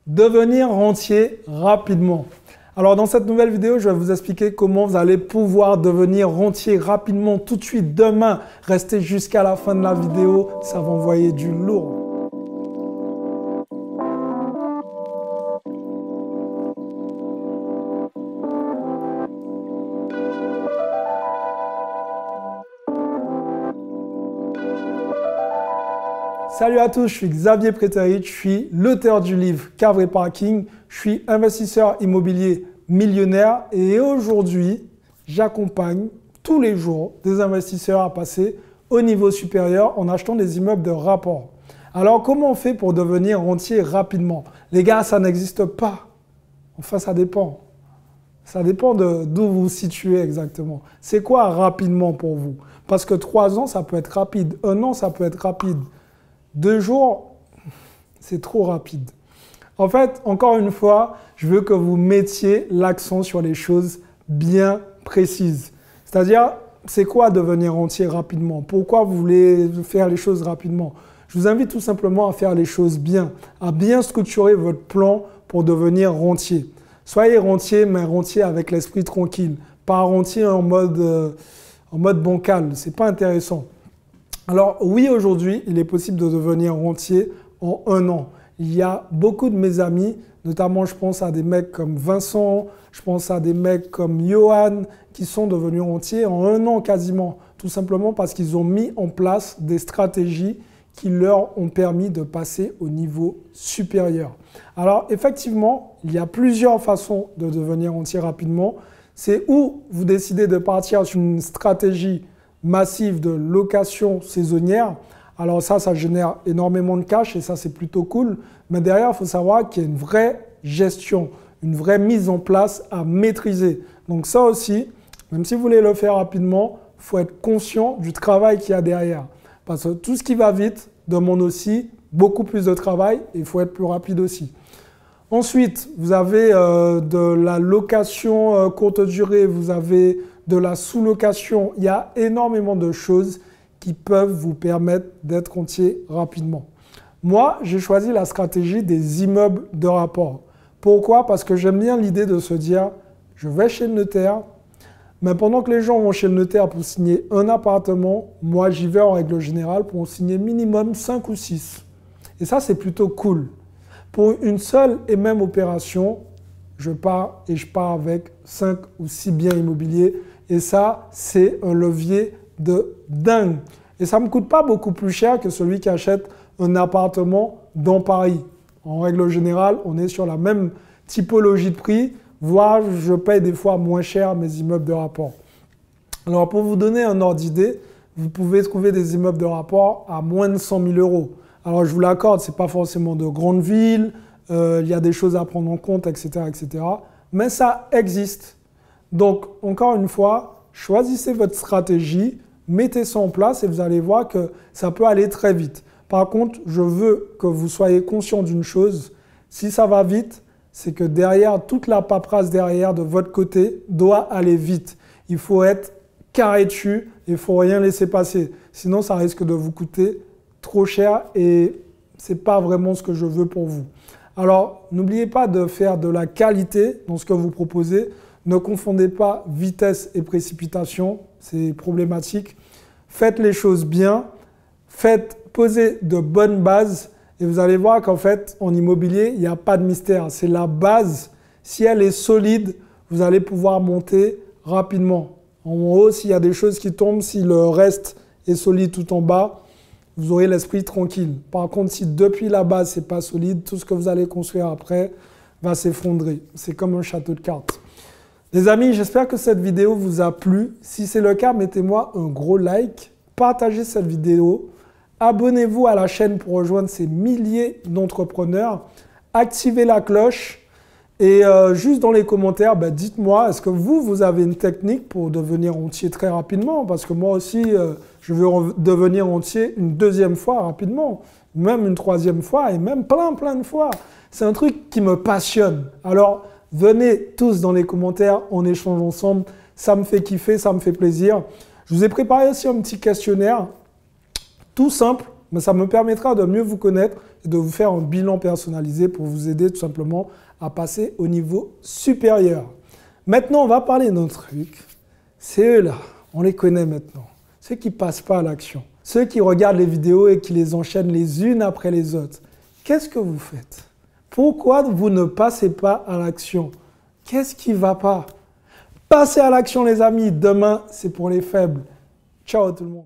Devenir rentier rapidement. Alors dans cette nouvelle vidéo, je vais vous expliquer comment vous allez pouvoir devenir rentier rapidement tout de suite demain. Restez jusqu'à la fin de la vidéo, ça va envoyer du lourd. Salut à tous, je suis Xavier Préterit, je suis l'auteur du livre Cavré Parking, je suis investisseur immobilier millionnaire et aujourd'hui, j'accompagne tous les jours des investisseurs à passer au niveau supérieur en achetant des immeubles de rapport. Alors, comment on fait pour devenir rentier rapidement? Les gars, ça n'existe pas. Enfin, ça dépend. Ça dépend d'où vous vous situez exactement. C'est quoi rapidement pour vous? Parce que 3 ans, ça peut être rapide. 1 an, ça peut être rapide. 2 jours, c'est trop rapide. En fait, encore une fois, je veux que vous mettiez l'accent sur les choses bien précises. C'est-à-dire, c'est quoi devenir rentier rapidement? Pourquoi vous voulez faire les choses rapidement? Je vous invite tout simplement à faire les choses bien, à bien structurer votre plan pour devenir rentier. Soyez rentier, mais rentier avec l'esprit tranquille, pas rentier en mode bancal. Ce n'est pas intéressant. Alors oui, aujourd'hui, il est possible de devenir rentier en 1 an. Il y a beaucoup de mes amis, notamment je pense à des mecs comme Vincent, je pense à des mecs comme Johan, qui sont devenus rentiers en 1 an quasiment, tout simplement parce qu'ils ont mis en place des stratégies qui leur ont permis de passer au niveau supérieur. Alors effectivement, il y a plusieurs façons de devenir rentier rapidement. C'est où vous décidez de partir sur une stratégie massive de location saisonnière. Alors ça génère énormément de cash et ça, c'est plutôt cool. Mais derrière, il faut savoir qu'il y a une vraie gestion, une vraie mise en place à maîtriser. Donc ça aussi, même si vous voulez le faire rapidement, il faut être conscient du travail qu'il y a derrière. Parce que tout ce qui va vite demande aussi beaucoup plus de travail et il faut être plus rapide aussi. Ensuite, vous avez de la location courte durée, vous avez de la sous-location. Il y a énormément de choses qui peuvent vous permettre d'être rentier rapidement. Moi, j'ai choisi la stratégie des immeubles de rapport. Pourquoi? Parce que j'aime bien l'idée de se dire, je vais chez le notaire, mais pendant que les gens vont chez le notaire pour signer un appartement, moi, j'y vais en règle générale pour en signer minimum 5 ou 6. Et ça, c'est plutôt cool. Pour une seule et même opération, je pars avec 5 ou 6 biens immobiliers. Et ça, c'est un levier de dingue. Et ça ne me coûte pas beaucoup plus cher que celui qui achète un appartement dans Paris. En règle générale, on est sur la même typologie de prix, voire je paye des fois moins cher mes immeubles de rapport. Alors, pour vous donner un ordre d'idée, vous pouvez trouver des immeubles de rapport à moins de 100 000 euros. Alors, je vous l'accorde, ce n'est pas forcément de grandes villes, il y a des choses à prendre en compte, etc., etc. Mais ça existe. Donc, encore une fois, choisissez votre stratégie, mettez ça en place et vous allez voir que ça peut aller très vite. Par contre, je veux que vous soyez conscient d'une chose. Si ça va vite, c'est que derrière, toute la paperasse derrière de votre côté doit aller vite. Il faut être carré dessus et il ne faut rien laisser passer. Sinon, ça risque de vous coûter trop cher et ce n'est pas vraiment ce que je veux pour vous. Alors, n'oubliez pas de faire de la qualité dans ce que vous proposez. Ne confondez pas vitesse et précipitation, c'est problématique. Faites les choses bien, posez de bonnes bases et vous allez voir qu'en fait, en immobilier, il n'y a pas de mystère. C'est la base. Si elle est solide, vous allez pouvoir monter rapidement. En haut, s'il y a des choses qui tombent, si le reste est solide tout en bas, vous aurez l'esprit tranquille. Par contre, si depuis la base, ce n'est pas solide, tout ce que vous allez construire après va s'effondrer. C'est comme un château de cartes. Les amis, j'espère que cette vidéo vous a plu. Si c'est le cas, mettez-moi un gros like, partagez cette vidéo, abonnez-vous à la chaîne pour rejoindre ces milliers d'entrepreneurs, activez la cloche et juste dans les commentaires, dites-moi, est-ce que vous avez une technique pour devenir rentier très rapidement? Parce que moi aussi, je veux devenir rentier une 2e fois rapidement, même une 3e fois et même plein de fois. C'est un truc qui me passionne. Alors, venez tous dans les commentaires, on échange ensemble. Ça me fait kiffer, ça me fait plaisir. Je vous ai préparé aussi un petit questionnaire tout simple mais ça me permettra de mieux vous connaître et de vous faire un bilan personnalisé pour vous aider tout simplement à passer au niveau supérieur. Maintenant, on va parler d'un truc. C'est eux-là, on les connaît maintenant. Ceux qui ne passent pas à l'action. Ceux qui regardent les vidéos et qui les enchaînent les unes après les autres. Qu'est-ce que vous faites? Pourquoi vous ne passez pas à l'action? Qu'est-ce qui ne va pas? Passez à l'action les amis, demain c'est pour les faibles. Ciao tout le monde.